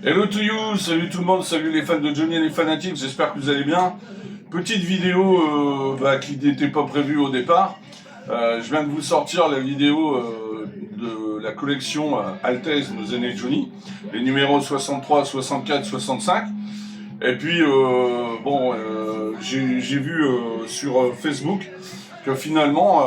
Hello to you, salut tout le monde, salut les fans de Johnny et les fanatiques, j'espère que vous allez bien. Petite vidéo qui n'était pas prévue au départ. Je viens de vous sortir la vidéo de la collection Altez nos aînés Johnny, les numéros 63, 64, 65. Et puis j'ai vu sur Facebook que finalement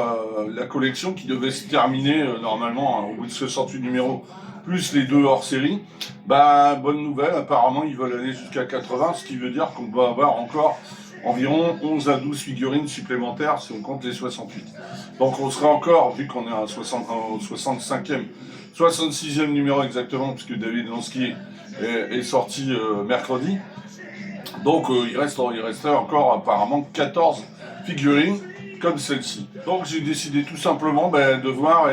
la collection qui devait se terminer normalement au bout de 68 numéros plus les deux hors série, bonne nouvelle, apparemment ils veulent aller jusqu'à 80, ce qui veut dire qu'on va avoir encore environ 11 à 12 figurines supplémentaires si on compte les 68. Donc on sera encore, vu qu'on est au 65e, 66e numéro exactement, puisque David Lansky est sorti mercredi. Donc il resterait encore apparemment 14 figurines comme celle-ci. Donc j'ai décidé tout simplement de voir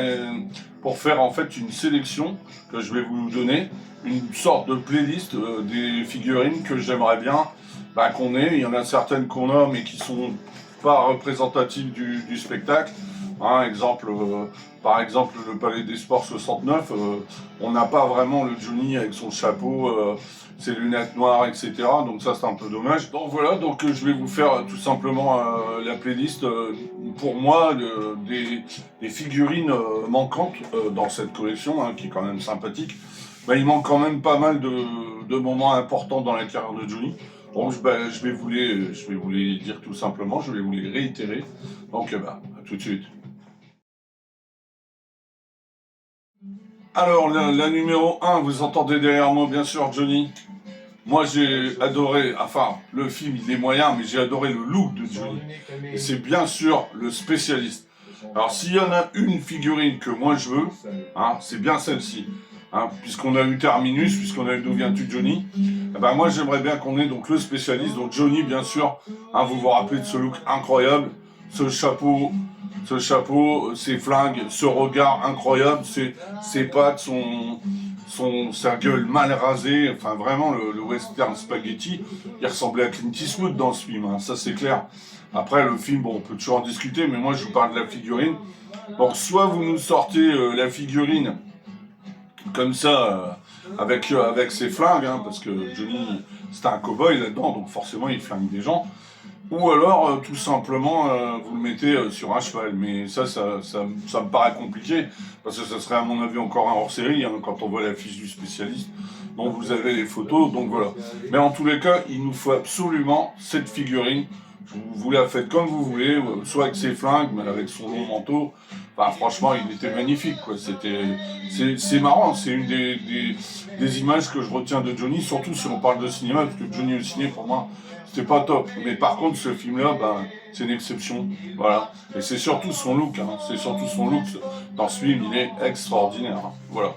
pour faire en fait une sélection que je vais vous donner, une sorte de playlist des figurines que j'aimerais bien qu'on ait. Il y en a certaines qu'on a mais qui sont pas représentatives du spectacle. Par exemple, le Palais des Sports 69, on n'a pas vraiment le Johnny avec son chapeau, ses lunettes noires, etc. Donc ça, c'est un peu dommage. Donc voilà, je vais vous faire tout simplement la playlist pour moi des figurines manquantes dans cette collection, qui est quand même sympathique. Il manque quand même pas mal de moments importants dans la carrière de Johnny. Donc je vais vous les dire tout simplement, je vais vous les réitérer. Donc à tout de suite. Alors, la numéro 1, vous entendez derrière moi, bien sûr, Johnny. Moi, j'ai adoré, le film, il est moyen, mais j'ai adoré le look de Johnny. Et c'est bien sûr le spécialiste. Alors, s'il y en a une figurine que moi je veux, c'est bien celle-ci. Puisqu'on a eu Terminus, puisqu'on a eu D'où viens-tu Johnny, moi j'aimerais bien qu'on ait donc le spécialiste, donc Johnny, bien sûr. Vous vous rappelez de ce look incroyable, ce chapeau, ses flingues, ce regard incroyable, ses pattes, sa gueule mal rasée, vraiment le western spaghetti, il ressemblait à Clint Eastwood dans ce film, ça c'est clair. Après le film, on peut toujours en discuter, mais moi je vous parle de la figurine. Donc soit vous nous sortez la figurine comme ça, avec ses flingues, parce que Johnny c'était un cow-boy là-dedans, donc forcément il flingue des gens. Ou alors, tout simplement, vous le mettez sur un cheval. Mais ça me paraît compliqué, parce que ça serait à mon avis encore un hors-série, quand on voit la fiche du spécialiste. Donc vous avez les photos, donc voilà. Mais en tous les cas, il nous faut absolument cette figurine. Vous la faites comme vous voulez, soit avec ses flingues, mais avec son long manteau. Franchement, il était magnifique, quoi. C'est marrant, c'est une des images que je retiens de Johnny, surtout si on parle de cinéma, parce que Johnny au ciné, pour moi, c'était pas top. Mais par contre, ce film-là, c'est une exception. Voilà. Et c'est surtout son look, Dans ce film, il est extraordinaire. Voilà.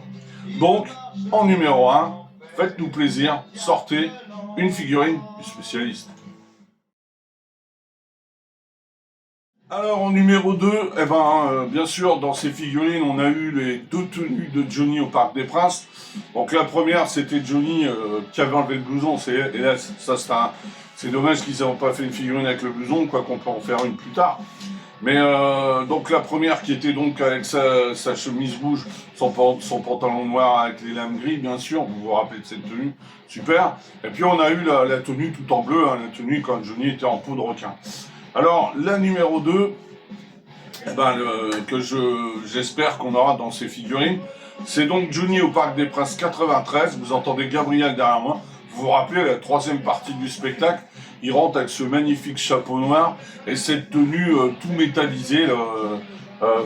Donc, en numéro 1, faites-nous plaisir, sortez une figurine du spécialiste. Alors en numéro 2, bien sûr, dans ces figurines, on a eu les deux tenues de Johnny au Parc des Princes. Donc la première, c'était Johnny qui avait enlevé le blouson. Et là, c'est dommage qu'ils n'aient pas fait une figurine avec le blouson, quoi qu'on peut en faire une plus tard. Mais donc la première qui était donc avec sa chemise rouge, son pantalon noir avec les lames gris, bien sûr, vous vous rappelez de cette tenue, super. Et puis on a eu la tenue tout en bleu, la tenue quand Johnny était en peau de requin. Alors, la numéro 2, que j'espère qu'on aura dans ces figurines, c'est donc Johnny au Parc des Princes 93. Vous entendez Gabriel derrière moi. Vous vous rappelez, la troisième partie du spectacle, il rentre avec ce magnifique chapeau noir et cette tenue tout métallisée,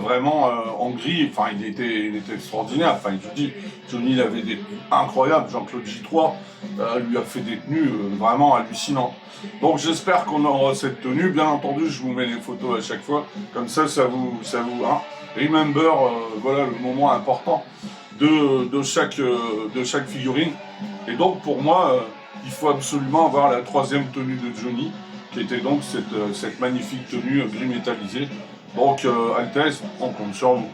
vraiment en gris. Il était extraordinaire. Je vous dis, Johnny, il avait des tenues incroyables. Jean-Claude J3 lui a fait des tenues vraiment hallucinantes. Donc j'espère qu'on aura cette tenue. Bien entendu, je vous mets les photos à chaque fois. Comme ça vous remember, voilà le moment important de chaque figurine. Et donc pour moi, il faut absolument avoir la troisième tenue de Johnny, qui était donc cette magnifique tenue gris métallisée. Donc Altez, on compte sur vous.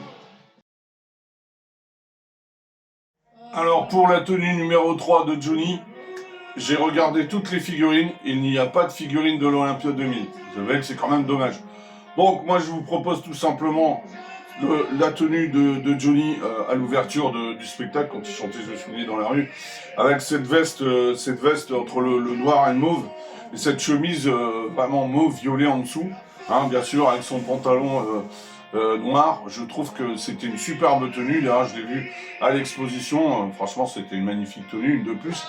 Alors pour la tenue numéro 3 de Johnny, j'ai regardé toutes les figurines, il n'y a pas de figurine de l'Olympia 2000. Vous savez que c'est quand même dommage. Donc moi je vous propose tout simplement la tenue de Johnny à l'ouverture du spectacle, quand il chantait Je suis né dans la rue, avec cette veste entre le noir et le mauve, et cette chemise vraiment mauve violet en dessous, hein, bien sûr, avec son pantalon noir. Je trouve que c'était une superbe tenue. D'ailleurs, je l'ai vu à l'exposition. Franchement, c'était une magnifique tenue, une de plus.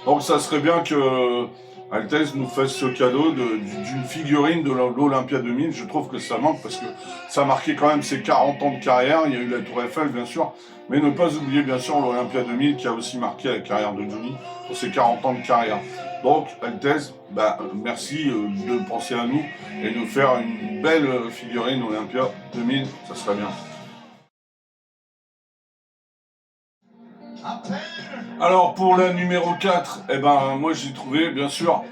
Donc, ça serait bien que Altesse nous fasse ce cadeau d'une figurine de l'Olympia 2000. Je trouve que ça manque parce que ça a marqué quand même ses 40 ans de carrière. Il y a eu la Tour Eiffel, bien sûr. Mais ne pas oublier, bien sûr, l'Olympia 2000 qui a aussi marqué la carrière de Johnny pour ses 40 ans de carrière. Donc, Altesse, merci de penser à nous et de faire une belle figurine Olympia 2000. Ça serait bien. Alors pour la numéro 4, moi j'ai trouvé bien sûr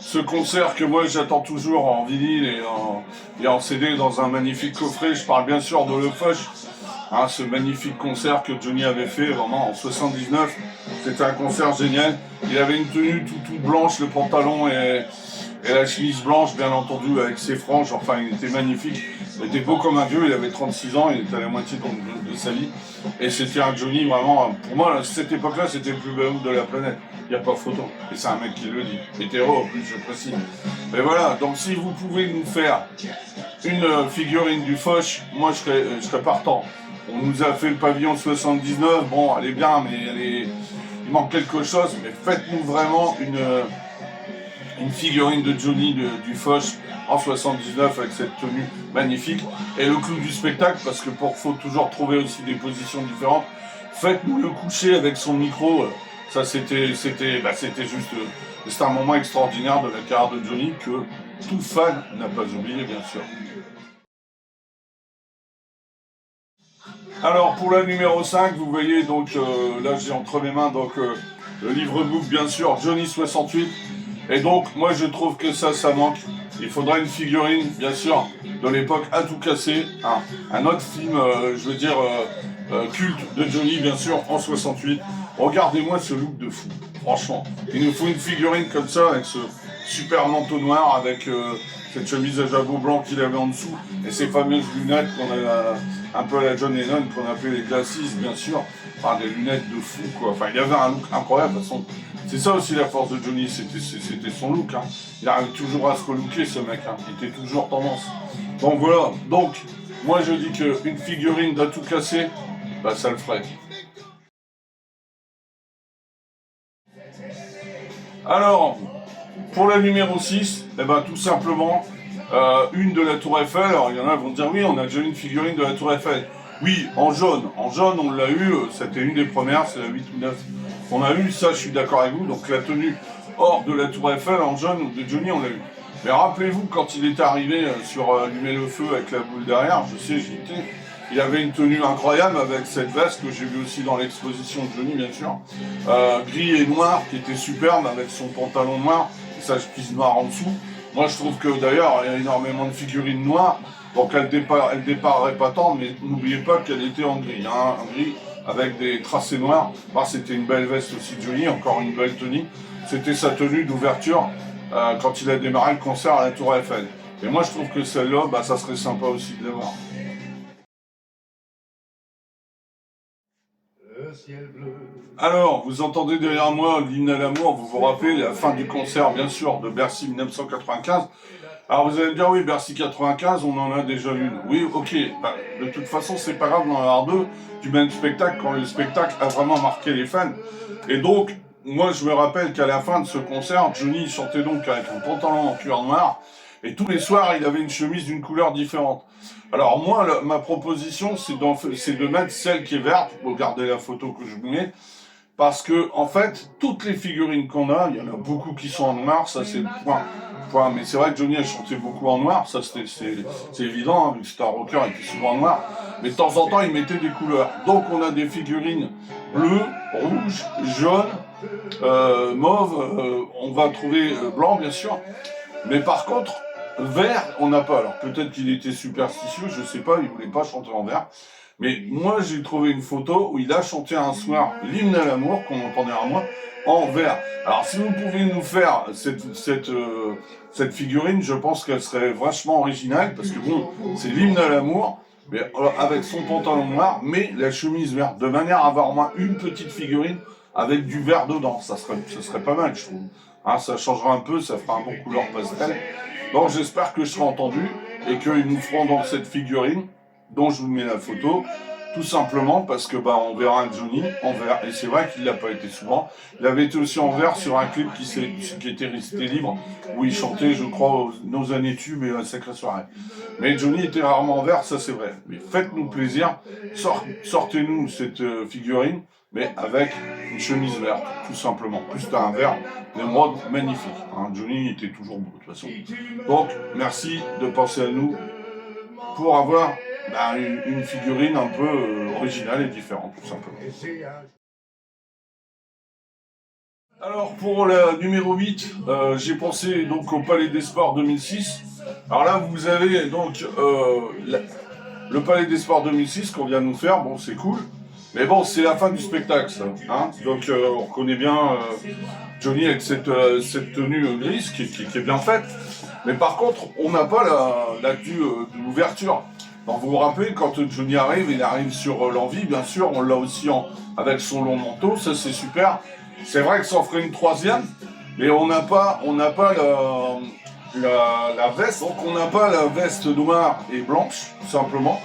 ce concert que moi j'attends toujours en vinyle et en CD dans un magnifique coffret. Je parle bien sûr de Le Fush, hein, ce magnifique concert que Johnny avait fait vraiment en 79. C'était un concert génial. Il avait une tenue toute blanche, le pantalon et la chemise blanche, bien entendu, avec ses franges. Enfin, il était magnifique. Il était beau comme un dieu. Il avait 36 ans. Il était à la moitié de sa vie. Et c'était un Johnny vraiment. Pour moi, à cette époque-là, c'était le plus beau de la planète. Il n'y a pas photo. Et c'est un mec qui le dit. Hétéro, en plus, je précise. Mais voilà. Donc, si vous pouvez nous faire une figurine du Foch, moi, je serais partant. On nous a fait le pavillon 79. Bon, elle est bien, mais il manque quelque chose. Mais faites-nous vraiment une figurine de Johnny du Foch en 79 avec cette tenue magnifique et le clou du spectacle, parce que faut toujours trouver aussi des positions différentes. Faites-nous le coucher avec son micro. Ça c'était juste c'est un moment extraordinaire de la carrière de Johnny que tout fan n'a pas oublié, bien sûr. Alors pour la numéro 5, vous voyez donc là j'ai entre mes mains donc le livre-book, bien sûr, Johnny 68. Et donc, moi, je trouve que ça manque. Il faudra une figurine, bien sûr, de l'époque à tout casser. Un autre film, culte de Johnny, bien sûr, en 68. Regardez-moi ce look de fou, franchement. Il nous faut une figurine comme ça, avec ce super manteau noir, avec cette chemise à jabot blanc qu'il avait en dessous, et ces fameuses lunettes qu'on a un peu à la John Lennon, qu'on appelait les glasses, bien sûr. Enfin, des lunettes de fou, quoi. Enfin, il y avait un look incroyable, de toute façon. C'est ça aussi la force de Johnny, c'était son look. Hein. Il arrive toujours à se relooker, ce mec. Hein. Il était toujours tendance. Donc voilà. Donc, moi je dis qu'une figurine d'un tout cassé, ça le ferait. Alors, pour la numéro 6, tout simplement, une de la Tour Eiffel. Alors, il y en a qui vont dire, oui, on a déjà une figurine de la Tour Eiffel. Oui, en jaune. En jaune, on l'a eu, c'était une des premières, c'est la 8 ou 9. On a eu ça, je suis d'accord avec vous, donc la tenue hors de la Tour Eiffel en jaune de Johnny, on l'a eu. Mais rappelez-vous, quand il est arrivé sur allumer le feu avec la boule derrière, je sais, j'y étais, il avait une tenue incroyable avec cette veste que j'ai vue aussi dans l'exposition de Johnny, bien sûr, gris et noir, qui était superbe avec son pantalon noir et sa chemise noire en dessous. Moi, je trouve que d'ailleurs, il y a énormément de figurines noires, donc elle déparerait pas tant, mais n'oubliez pas qu'elle était en gris, hein, en gris, avec des tracés noirs. C'était une belle veste aussi de Johnny, encore une belle tenue. C'était sa tenue d'ouverture quand il a démarré le concert à la Tour Eiffel. Et moi je trouve que celle-là, ça serait sympa aussi de l'avoir. Alors, vous entendez derrière moi l'hymne à l'amour, vous vous rappelez la fin du concert, bien sûr, de Bercy 1995. Alors vous allez me dire, oui, Bercy 95, on en a déjà une. Oui, ok, de toute façon, c'est pas grave d'en avoir deux du même spectacle quand le spectacle a vraiment marqué les fans. Et donc, moi, je me rappelle qu'à la fin de ce concert, Johnny chantait donc avec un pantalon en cuir noir, et tous les soirs, il avait une chemise d'une couleur différente. Alors moi, ma proposition, c'est de mettre celle qui est verte, regardez la photo que je vous mets, parce que, en fait, toutes les figurines qu'on a, il y en a beaucoup qui sont en noir, ça c'est le point. Mais c'est vrai que Johnny a chanté beaucoup en noir, ça c'est évident, hein, vu que c'était un rocker, il était souvent en noir. Mais de temps en temps, il mettait des couleurs. Donc on a des figurines bleues, rouges, jaunes, mauves, on va trouver blanc bien sûr. Mais par contre, vert, on n'a pas. Alors peut-être qu'il était superstitieux, je sais pas, il voulait pas chanter en vert. Mais moi, j'ai trouvé une photo où il a chanté un soir l'hymne à l'amour, qu'on entendait à moi, en vert. Alors, si vous pouviez nous faire cette figurine, je pense qu'elle serait vachement originale, parce que bon, c'est l'hymne à l'amour, mais avec son pantalon noir, mais la chemise verte, de manière à avoir au moins une petite figurine avec du vert dedans. Ça serait pas mal, je trouve. Hein, ça changera un peu, ça fera un bon couleur pastel. Donc j'espère que je serai entendu et qu'ils nous feront dans cette figurine, dont je vous mets la photo, tout simplement parce que bah on verra un Johnny en vert. Et c'est vrai qu'il l'a pas été souvent. Il avait été aussi en vert sur un clip qui était resté libre, où il chantait, je crois, Nos années tubes et La sacrée soirée. Mais Johnny était rarement en vert, ça c'est vrai. Mais faites-nous plaisir, sortez-nous cette figurine, mais avec une chemise verte, tout simplement. Plus t'as un vert d'émeraude magnifique. Hein. Johnny était toujours beau de toute façon. Donc merci de penser à nous pour avoir une figurine un peu originale et différente, tout simplement. Alors pour la numéro 8, j'ai pensé donc au Palais des Sports 2006. Alors là, vous avez donc le Palais des Sports 2006 qu'on vient de nous faire. Bon, c'est cool. Mais bon, c'est la fin du spectacle, ça. Hein, donc on reconnaît bien Johnny avec cette tenue grise qui est bien faite. Mais par contre, on n'a pas la tenue de l'ouverture. Donc vous vous rappelez, quand Johnny arrive, il arrive sur l'Envie, bien sûr, on l'a aussi avec son long manteau, ça c'est super. C'est vrai que ça en ferait une troisième, mais on n'a pas la veste, donc on n'a pas la veste noire et blanche, tout simplement,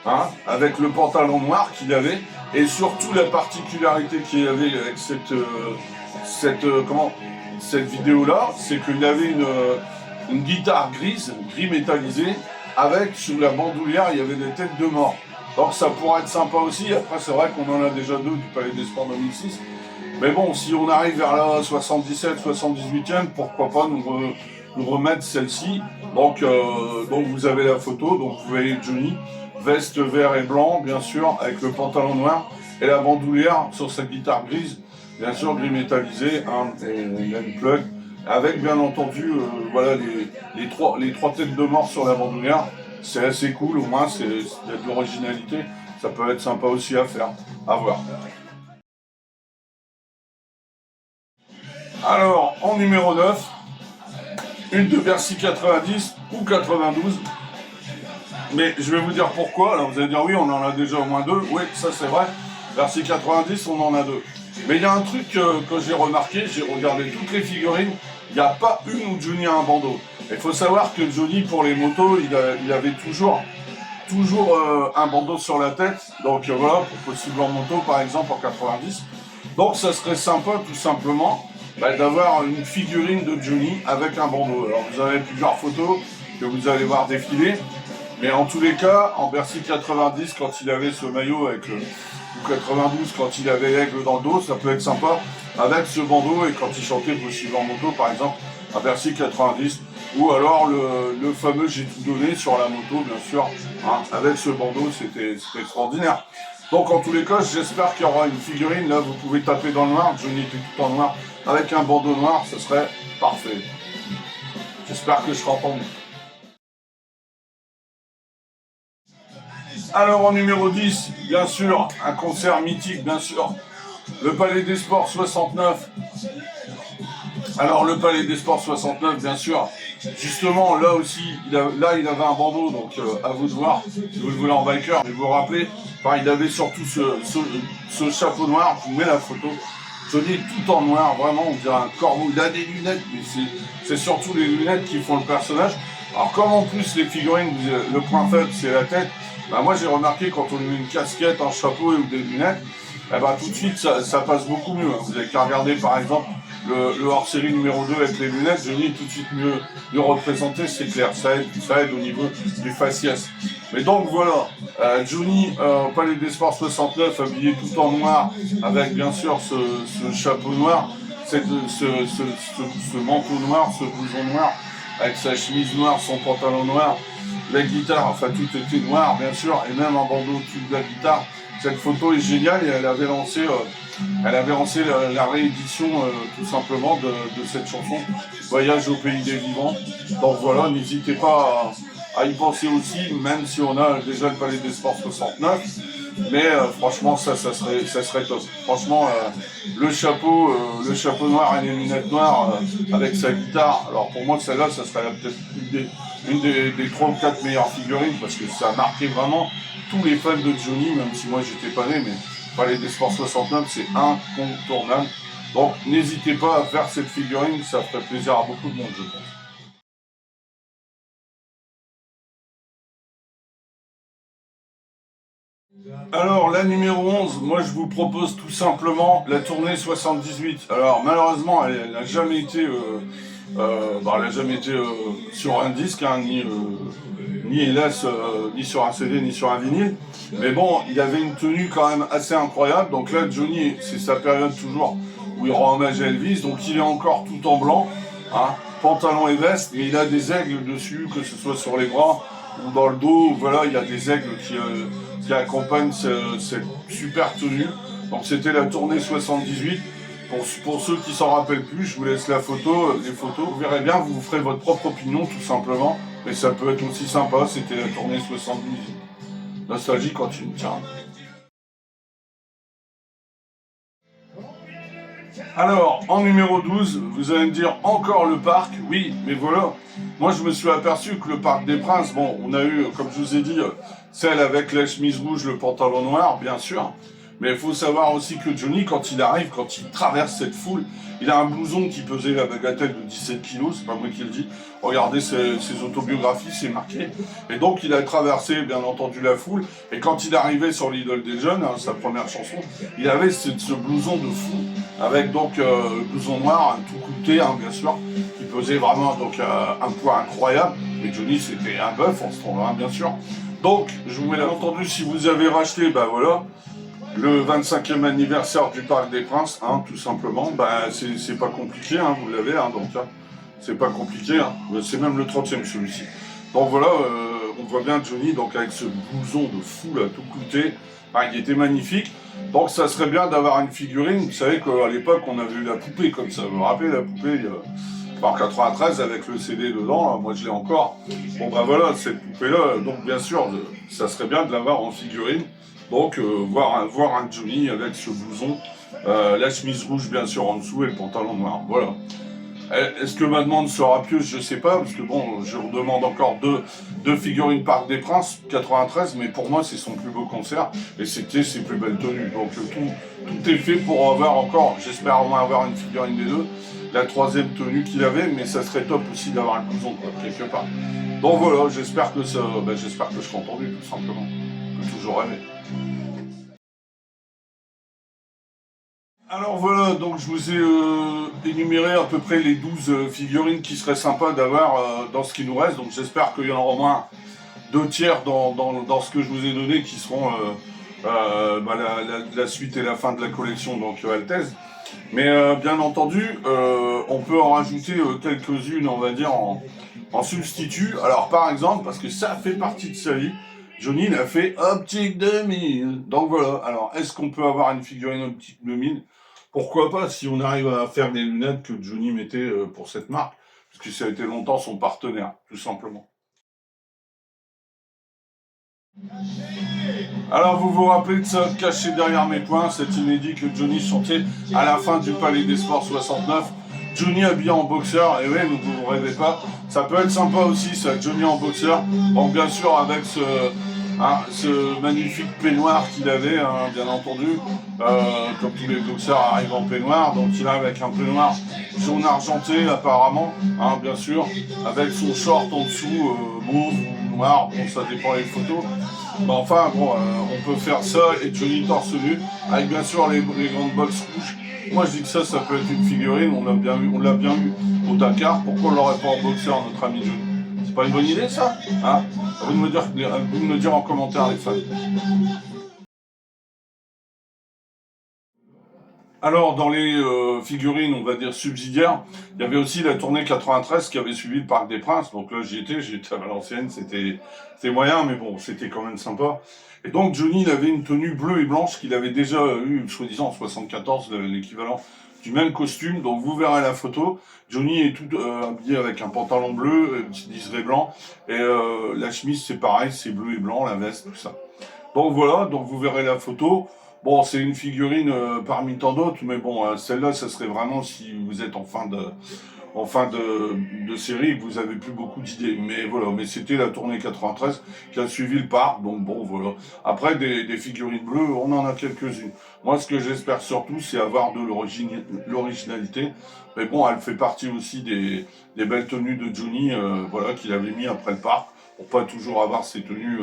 hein, avec le pantalon noir qu'il avait, et surtout la particularité qu'il avait avec cette vidéo-là, c'est qu'il avait une guitare grise, gris métallisé, avec sur la bandoulière, il y avait des têtes de mort. Donc ça pourrait être sympa aussi. Après, c'est vrai qu'on en a déjà deux du Palais des Sports 2006. Mais bon, si on arrive vers la 77, 78e, pourquoi pas nous remettre celle-ci. Donc vous avez la photo. Donc vous voyez Johnny, veste vert et blanc, bien sûr, avec le pantalon noir et la bandoulière sur sa guitare grise, bien sûr gris métallisé, hein, et il a une plug. Avec bien entendu voilà, les trois têtes de mort sur la bandoulière. C'est assez cool, au moins il y a de l'originalité, ça peut être sympa aussi à faire, à voir. Alors, en numéro 9, une de Bercy 90 ou 92. Mais je vais vous dire pourquoi. Alors vous allez dire oui, on en a déjà au moins deux. Oui, ça c'est vrai. Bercy 90, on en a deux. Mais il y a un truc que j'ai remarqué, j'ai regardé toutes les figurines, il n'y a pas une où Johnny a un bandeau. Il faut savoir que Johnny, pour les motos, il avait toujours un bandeau sur la tête. Donc voilà, pour possible en moto par exemple en 90. Donc ça serait sympa tout simplement d'avoir une figurine de Johnny avec un bandeau. Alors vous avez plusieurs photos que vous allez voir défiler. Mais en tous les cas, en Bercy 90, quand il avait ce maillot avec ou 92, quand il avait l'aigle dans le dos, ça peut être sympa avec ce bandeau et quand il chantait possible en moto, par exemple, à Bercy 90, ou alors le fameux J'ai tout donné sur la moto, bien sûr, hein, avec ce bandeau, c'était extraordinaire. Donc en tous les cas, j'espère qu'il y aura une figurine, là vous pouvez taper dans le noir, Johnny était tout en noir, avec un bandeau noir, ce serait parfait. J'espère que je serai entendu. Alors en numéro 10, bien sûr, un concert mythique, bien sûr, le Palais des Sports 69. Alors le Palais des Sports 69, bien sûr, justement, là aussi, il avait un bandeau, donc à vous de voir, si vous le voulez en biker, mais vous vous rappelez, enfin, il avait surtout ce chapeau noir, je vous mets la photo, Johnny tout en noir, vraiment, on dirait un corbeau, il a des lunettes, mais c'est surtout les lunettes qui font le personnage. Alors comme en plus les figurines, le point faible c'est la tête, moi j'ai remarqué quand on met une casquette, un chapeau ou des lunettes, tout de suite ça passe beaucoup mieux. Vous avez qu'à regarder par exemple le hors-série numéro 2 avec les lunettes, Johnny est tout de suite mieux représenté, c'est clair, ça aide au niveau du faciès. Mais donc voilà, Johnny au Palais des Sports 69, habillé tout en noir, avec bien sûr ce chapeau noir, ce manteau noir, ce blouson noir, avec sa chemise noire, son pantalon noir, la guitare, enfin tout était noir bien sûr, et même un bandeau au-dessus de la guitare. Cette photo est géniale et elle avait lancé la réédition tout simplement de cette chanson, Voyage au pays des vivants. Donc voilà, n'hésitez pas à y penser aussi, même si on a déjà le Palais des Sports 69. Mais franchement, ça serait top. Franchement, le chapeau noir et les lunettes noires avec sa guitare. Alors pour moi, celle-là, ça serait peut-être une des 3 ou 4 meilleures figurines, parce que ça a marqué vraiment tous les fans de Johnny, même si moi j'étais pas né, mais Palais des Sports 69, c'est incontournable. Donc n'hésitez pas à faire cette figurine, ça ferait plaisir à beaucoup de monde, je pense. Alors, la numéro 11, moi je vous propose tout simplement la tournée 78. Alors, malheureusement, elle n'a jamais été, elle a jamais été sur un disque, hein, ni hélas, ni sur un CD, ni sur un vinyle. Mais bon, il avait une tenue quand même assez incroyable. Donc là, Johnny, c'est sa période toujours où il rend hommage à Elvis. Donc il est encore tout en blanc, hein, pantalon et veste, mais il a des aigles dessus, que ce soit sur les bras ou dans le dos. Voilà, il y a des aigles qui accompagnent cette super tenue. Donc c'était la tournée 78. Pour ceux qui s'en rappellent plus, je vous laisse la photo, les photos. Vous verrez bien, vous ferez votre propre opinion tout simplement. Mais ça peut être aussi sympa, c'était la tournée 78. Nostalgie continue, tiens. Alors, en numéro 12, vous allez me dire encore le parc. Oui, mais voilà. Moi, je me suis aperçu que le Parc des Princes, bon, on a eu, comme je vous ai dit, celle avec la chemise rouge, le pantalon noir, bien sûr. Mais il faut savoir aussi que Johnny, quand il arrive, quand il traverse cette foule, il a un blouson qui pesait la bagatelle de 17 kilos, c'est pas moi qui le dis. Regardez ses autobiographies, c'est marqué. Et donc il a traversé, bien entendu, la foule. Et quand il arrivait sur l'Idole des jeunes, hein, sa première chanson, il avait ce blouson de fou, avec donc le blouson noir, tout coûté, hein, bien sûr, qui pesait vraiment donc un poids incroyable. Et Johnny, c'était un bœuf en ce temps-là, hein, bien sûr. Donc, je vous mets entendu, si vous avez racheté, ben voilà, le 25e anniversaire du Parc des Princes, hein, tout simplement, bah, c'est pas compliqué, hein, vous l'avez, hein, donc c'est pas compliqué, hein, c'est même le 30e celui-ci. Donc voilà, on voit bien Johnny donc avec ce blouson de fou là, tout clouté, bah, il était magnifique. Donc ça serait bien d'avoir une figurine, vous savez qu'à l'époque on avait eu la poupée comme ça, vous vous rappelez la poupée en 93 avec le CD dedans, là, moi je l'ai encore. Bon bah voilà, cette poupée là, donc bien sûr, ça serait bien de l'avoir en figurine. Donc voir un Johnny avec ce blouson, la chemise rouge bien sûr en dessous et le pantalon noir. Voilà. Est-ce que ma demande sera pieuse? Je sais pas, parce que bon, je redemande encore deux figurines Parc des Princes, 93, mais pour moi c'est son plus beau concert et c'était ses plus belles tenues. Donc tout est fait pour avoir encore, j'espère au moins avoir une figurine des deux, la troisième tenue qu'il avait, mais ça serait top aussi d'avoir un blouson quoi, quelque part. Donc voilà, j'espère que j'espère que je serai entendu tout simplement. Je peux toujours rêver. Alors voilà, donc je vous ai énuméré à peu près les 12 figurines qui seraient sympas d'avoir dans ce qui nous reste. Donc j'espère qu'il y en aura au moins 2 tiers dans ce que je vous ai donné qui seront la suite et la fin de la collection, donc Altesse. Mais bien entendu, on peut en rajouter quelques-unes, on va dire, en substitut. Alors par exemple, parce que ça fait partie de sa vie, Johnny il a fait Optique 2000. Donc voilà, alors est-ce qu'on peut avoir une figurine Optique 2000? Pourquoi pas, si on arrive à faire des lunettes que Johnny mettait pour cette marque, parce que ça a été longtemps son partenaire, tout simplement. Alors vous vous rappelez de ça, caché derrière mes poings, cet inédit que Johnny chantait à la fin du Palais des Sports 69. Johnny habillé en boxeur, et oui, vous ne rêvez pas, ça peut être sympa aussi ça, Johnny en boxeur, donc bien sûr avec ce magnifique peignoir qu'il avait, hein, bien entendu, comme tous les boxeurs arrivent en peignoir, donc il arrive avec un peignoir jaune argenté apparemment, hein, bien sûr, avec son short en dessous, mauve ou noir, bon ça dépend des photos. Mais enfin bon, on peut faire ça et Johnny torse nu, avec bien sûr les grandes boxes rouges. Moi je dis que ça peut être une figurine, on l'a bien eu au Dakar, pourquoi on l'aurait pas en boxeur notre ami Johnny? C'est pas une bonne idée ça, hein? À vous de me dire en commentaire les fans. Alors, dans les figurines, on va dire subsidiaires, il y avait aussi la tournée 93 qui avait suivi le Parc des Princes. Donc là, j'étais à Valenciennes, c'était moyen, mais bon, c'était quand même sympa. Et donc, Johnny, il avait une tenue bleue et blanche qu'il avait déjà eu, soi-disant, en 74, l'équivalent du même costume. Donc, vous verrez la photo. Johnny est tout habillé avec un pantalon bleu, un petit liseré blanc. Et la chemise, c'est pareil, c'est bleu et blanc, la veste, tout ça. Donc voilà, donc vous verrez la photo. Bon, c'est une figurine parmi tant d'autres, mais bon, celle-là, ça serait vraiment si vous êtes en fin de série, vous avez plus beaucoup d'idées. Mais voilà, mais c'était la tournée 93 qui a suivi le parc, donc bon, voilà. Après, des figurines bleues, on en a quelques-unes. Moi, ce que j'espère surtout, c'est avoir de l'originalité. Mais bon, elle fait partie aussi des belles tenues de Johnny, voilà, qu'il avait mis après le parc, pour pas toujours avoir ses tenues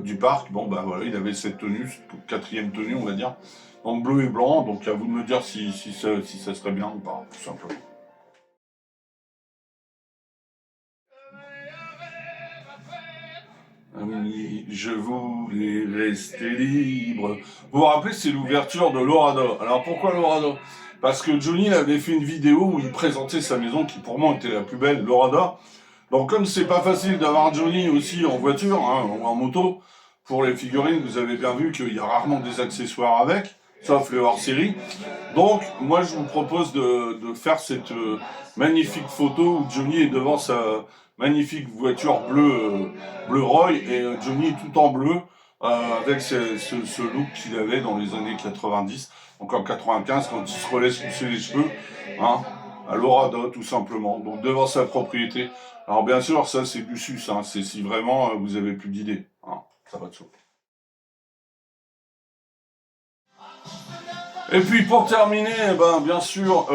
du parc. Bon, bah voilà, il avait cette tenue, quatrième tenue, on va dire. Donc bleu et blanc, donc à vous de me dire si ça serait bien ou pas, tout simplement. Ami, je voulais rester libre. Vous vous rappelez, c'est l'ouverture de l'Orada. Alors pourquoi l'Orada? Parce que Johnny il avait fait une vidéo où il présentait sa maison qui pour moi était la plus belle, l'Orada. Donc comme c'est pas facile d'avoir Johnny aussi en voiture, hein, ou en moto, pour les figurines, vous avez bien vu qu'il y a rarement des accessoires avec, sauf les hors-série. Donc moi je vous propose de faire cette magnifique photo où Johnny est devant sa magnifique voiture bleu Roy et Johnny est tout en bleu avec ce look qu'il avait dans les années 90, donc en 95 quand il se relaisse pousser les cheveux, hein, à l'Orada tout simplement, donc devant sa propriété. Alors bien sûr ça c'est du sus, hein, c'est si vraiment vous avez plus d'idées, hein, ça va de soi. Et puis pour terminer, eh ben, bien sûr,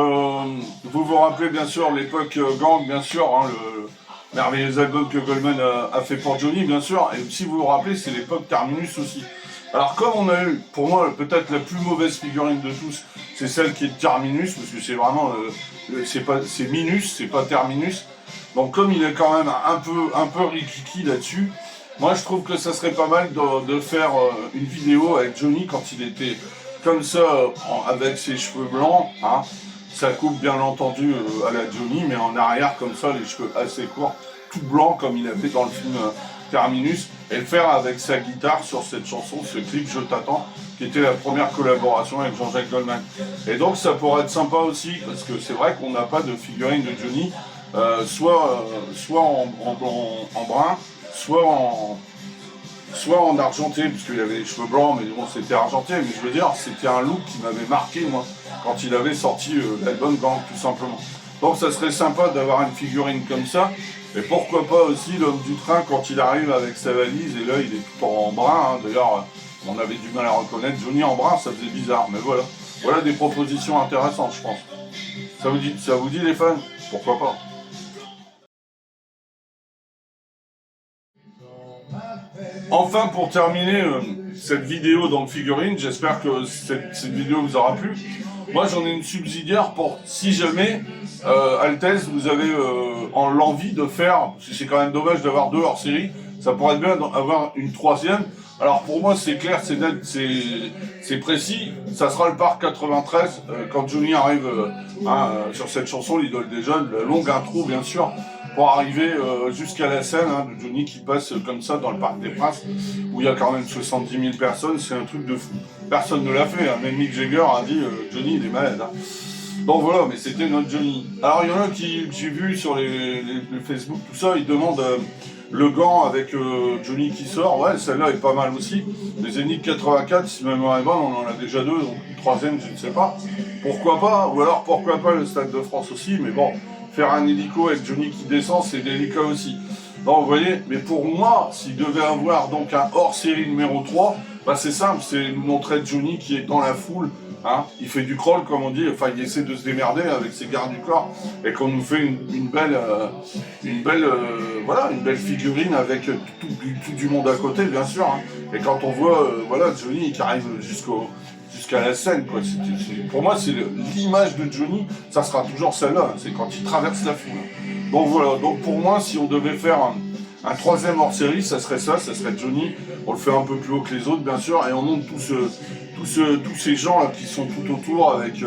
vous vous rappelez bien sûr l'époque Gang, bien sûr, hein, le merveilleux album que Goldman a fait pour Johnny, bien sûr, et si vous vous rappelez, c'est l'époque Terminus aussi. Alors comme on a eu, pour moi, peut-être la plus mauvaise figurine de tous, c'est celle qui est Terminus, parce que c'est vraiment, c'est Minus, c'est pas Terminus. Donc comme il est quand même un peu rikiki là-dessus, moi je trouve que ça serait pas mal de faire une vidéo avec Johnny quand il était comme ça, avec ses cheveux blancs, hein. Ça coupe bien entendu à la Johnny, mais en arrière comme ça, les cheveux assez courts, tout blanc comme il a fait dans le film Terminus, et le faire avec sa guitare sur cette chanson, ce clip Je t'attends, qui était la première collaboration avec Jean-Jacques Goldman. Et donc ça pourrait être sympa aussi, parce que c'est vrai qu'on n'a pas de figurine de Johnny, soit en brun, soit en argenté, puisqu'il avait les cheveux blancs, mais bon, c'était argenté, mais je veux dire, c'était un look qui m'avait marqué, moi, quand il avait sorti l'album Gang, tout simplement. Donc ça serait sympa d'avoir une figurine comme ça, et pourquoi pas aussi l'homme du train quand il arrive avec sa valise, et là, il est tout en brun, hein. D'ailleurs, on avait du mal à reconnaître, Johnny en brun, ça faisait bizarre, mais voilà. Voilà des propositions intéressantes, je pense. Ça vous dit les fans? Pourquoi pas? Enfin, pour terminer cette vidéo dans le figurine, j'espère que cette vidéo vous aura plu. Moi, j'en ai une subsidiaire pour si jamais, Altesse, vous avez l'envie de faire, parce que c'est quand même dommage d'avoir deux hors-série, ça pourrait être bien d'avoir une troisième. Alors pour moi, c'est clair, c'est net, c'est précis. Ça sera le parc 93, quand Johnny arrive sur cette chanson, l'idole des jeunes, la longue intro, bien sûr, pour arriver jusqu'à la scène hein, de Johnny qui passe comme ça dans le Parc des Princes, où il y a quand même 70 000 personnes, c'est un truc de fou. Personne ne l'a fait, hein. Même Mick Jagger a dit Johnny il est malade. Hein. Donc voilà, mais c'était notre Johnny. Alors il y en a qui j'ai vu sur les Facebook, tout ça, ils demandent le gant avec Johnny qui sort. Ouais, celle-là est pas mal aussi. Les Zénith 84, si ma mémoire est bonne, on en a déjà deux, donc une troisième, je ne sais pas. Pourquoi pas, ou alors pourquoi pas le Stade de France aussi, mais bon, faire un hélico avec Johnny qui descend, c'est délicat aussi. Donc vous voyez, mais pour moi, s'il devait avoir donc un hors-série numéro 3, bah c'est simple, c'est nous montrer Johnny qui est dans la foule, hein, il fait du crawl comme on dit, enfin il essaie de se démerder avec ses gardes du corps, et qu'on nous fait une belle voilà, une belle figurine avec tout du monde à côté, bien sûr, hein. Et quand on voit voilà, Johnny qui arrive jusqu'à la scène, quoi. Pour moi, c'est l'image de Johnny, ça sera toujours celle-là, hein, c'est quand il traverse la foule. Donc voilà, donc pour moi, si on devait faire un troisième hors-série, ça serait Johnny. On le fait un peu plus haut que les autres, bien sûr, et on monte tous ces gens là qui sont tout autour avec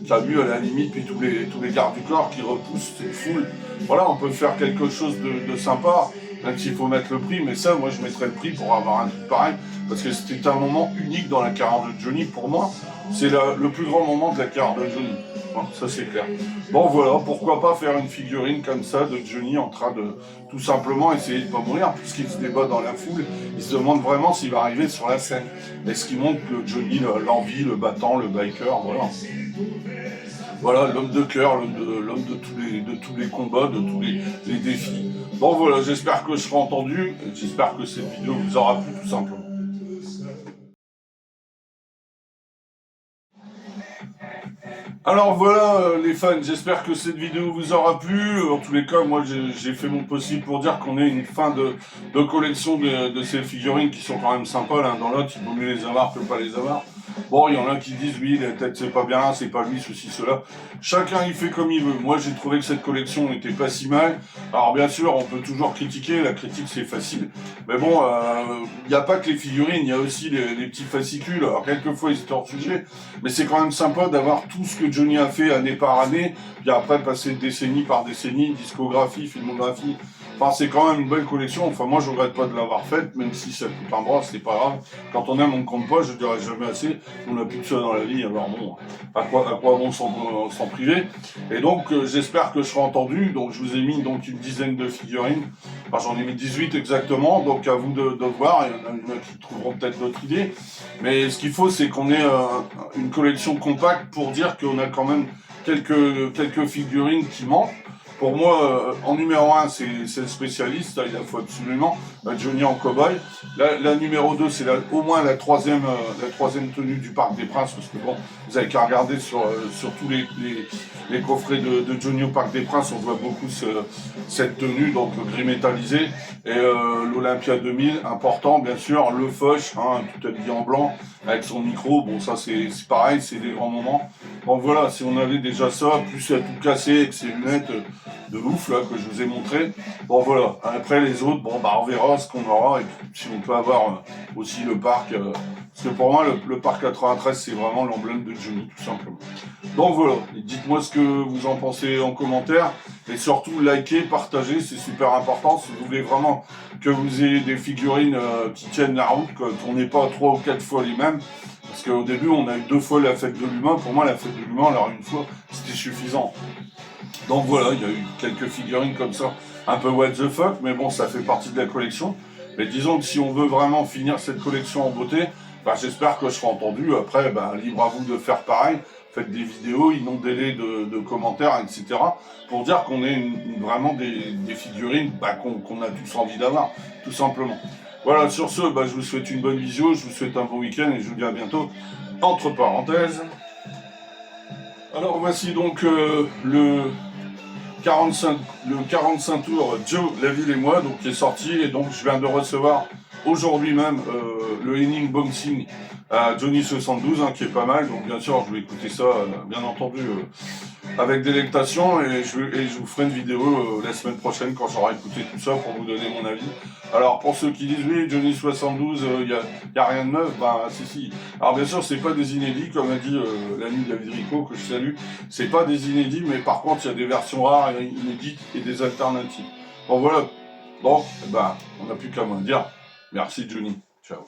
Camus à la limite, puis tous les gardes du corps qui repoussent cette foule. Voilà, on peut faire quelque chose de sympa, même s'il faut mettre le prix, mais ça, moi, je mettrais le prix pour avoir un truc pareil, parce que c'était un moment unique dans la carrière de Johnny. Pour moi, c'est le plus grand moment de la carrière de Johnny. Bon, ça c'est clair. Bon voilà, pourquoi pas faire une figurine comme ça de Johnny en train de tout simplement essayer de ne pas mourir, puisqu'il se débat dans la foule, il se demande vraiment s'il va arriver sur la scène. Est-ce qu'il montre que Johnny, l'envie, le battant, le biker, voilà. Voilà, l'homme de cœur, l'homme de tous les combats, de tous les défis. Donc voilà, j'espère que je serai entendu, j'espère que cette vidéo vous aura plu tout simplement. Alors voilà les fans, j'espère que cette vidéo vous aura plu. En tous les cas, moi j'ai fait mon possible pour dire qu'on ait une fin de collection de ces figurines qui sont quand même sympas l'un dans l'autre. Il vaut mieux les avoir que pas les avoir. Bon, il y en a qui disent oui, la tête c'est pas bien, c'est pas lui, ceci, cela. Chacun il fait comme il veut. Moi j'ai trouvé que cette collection n'était pas si mal. Alors bien sûr, on peut toujours critiquer, la critique c'est facile. Mais bon, il n'y a pas que les figurines, il y a aussi les petits fascicules. Alors quelquefois ils étaient hors sujet, mais c'est quand même sympa d'avoir tout ce que Johnny a fait année par année, puis après passer décennie par décennie, discographie, filmographie. Enfin, c'est quand même une belle collection. Enfin, moi, je regrette pas de l'avoir faite, même si ça coûte un bras, c'est pas grave. Quand on aime, on ne compte pas, je dirais jamais assez. On n'a plus que ça dans la vie, alors bon, à quoi bon s'en priver. Et donc, j'espère que je serai entendu. Donc, je vous ai mis donc une dizaine de figurines. Enfin, j'en ai mis 18 exactement, donc à vous de voir. Il y en a qui trouveront peut-être d'autres idées. Mais ce qu'il faut, c'est qu'on ait une collection compacte pour dire qu'on a quand même quelques figurines qui manquent. Pour moi, en numéro 1, c'est le spécialiste, il faut absolument Johnny en cow-boy. La numéro 2, c'est au moins la troisième tenue du Parc des Princes, parce que bon, vous avez qu'à regarder sur tous les coffrets de Johnny au Parc des Princes, on voit beaucoup cette tenue, donc gris métallisé. Et l'Olympia 2000, important, bien sûr, le Foch, hein, tout habillé en blanc, avec son micro, bon ça c'est pareil, c'est des grands moments. Bon voilà, si on avait déjà ça, plus à tout casser avec ses lunettes de ouf là que je vous ai montré. Bon voilà, après les autres, bon bah on verra ce qu'on aura et puis si on peut avoir aussi le parc. Parce que pour moi le parc 93 c'est vraiment l'emblème de Johnny tout simplement. Donc voilà, dites-moi ce que vous en pensez en commentaire et surtout likez, partagez, c'est super important si vous voulez vraiment que vous ayez des figurines qui tiennent la route, qu'on n'ait pas 3 ou 4 fois les mêmes. Parce qu'au début, on a eu 2 fois la fête de l'humain. Pour moi, la fête de l'humain, alors une fois, c'était suffisant. Donc voilà, il y a eu quelques figurines comme ça, un peu what the fuck, mais bon, ça fait partie de la collection. Mais disons que si on veut vraiment finir cette collection en beauté, bah, j'espère que je serai entendu. Après, bah, libre à vous de faire pareil. Faites des vidéos, inondez-les de commentaires, etc. Pour dire qu'on est vraiment des figurines bah, qu'on a tous envie d'avoir, tout simplement. Voilà, sur ce, bah, je vous souhaite une bonne visio, je vous souhaite un bon week-end et je vous dis à bientôt. Entre parenthèses. Alors voici donc le 45 tours Joe, la ville et moi, donc qui est sorti, et donc je viens de recevoir aujourd'hui même le inning boxing à Johnny 72, hein, qui est pas mal, donc bien sûr je vais écouter ça, bien entendu, avec délectation, et je vous ferai une vidéo la semaine prochaine quand j'aurai écouté tout ça pour vous donner mon avis. Alors pour ceux qui disent oui, Johnny 72, y a rien de neuf, bah si. Alors bien sûr, c'est pas des inédits, comme a dit l'ami David Rico, que je salue, c'est pas des inédits, mais par contre, il y a des versions rares et inédites et des alternatives. Bon voilà, bon, bah, on n'a plus qu'à moins dire. Merci Johnny, ciao.